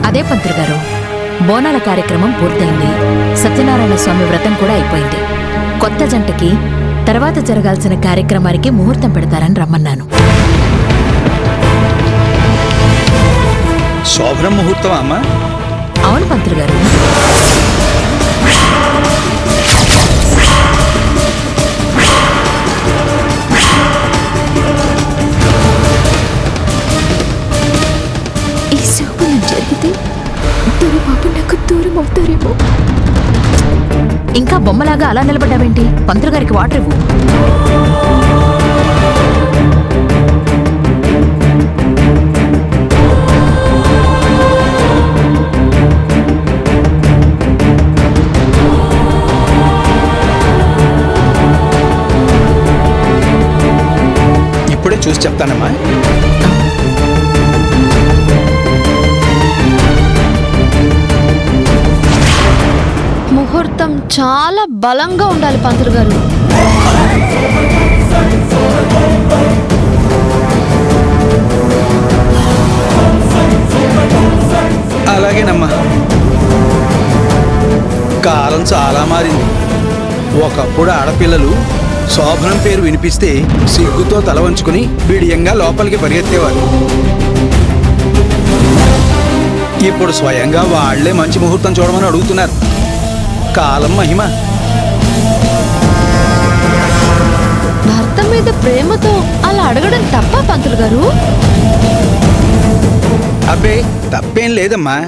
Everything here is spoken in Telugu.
అదే పంతులు గారు, బోనాల కార్యక్రమం పూర్తయింది. సత్యనారాయణ స్వామి వ్రతం కూడా అయిపోయింది. కొత్త జంటకి తర్వాత జరగాల్సిన కార్యక్రమానికి ముహూర్తం పెడతారని రమ్మన్నాను. శోభనం ముహూర్తం అమ్మా? అవును పంతులు గారు. ఈ శోభనం జరిగితే దొరబాబు నాకు దూరం అవుతారేమో. ఇంకా బొమ్మలాగా అలా నిలబడ్డావేంటి? పంతులు గారికి వాటర్ ఇవ్వు. ఇప్పుడే చూసి చెప్తానమ్మా. ముహూర్తం చాలా బలంగా ఉండాలి పంతులు గారు. అలాగేనమ్మా. కాలం చాలా మారింది. ఒకప్పుడు ఆడపిల్లలు శోభనం పేరు వినిపిస్తే సిగ్గుతో తల వంచుకుని బిడియంగా లోపలికి పరిగెత్తేవారు. ఇప్పుడు స్వయంగా వాళ్లే మంచి ముహూర్తం చూడమని అడుగుతున్నారు. కాలం మహిమ. భర్త మీద ప్రేమతో అలా అడగడం తప్ప పంతులు గారు? అబ్బే, తప్పేం లేదమ్మా.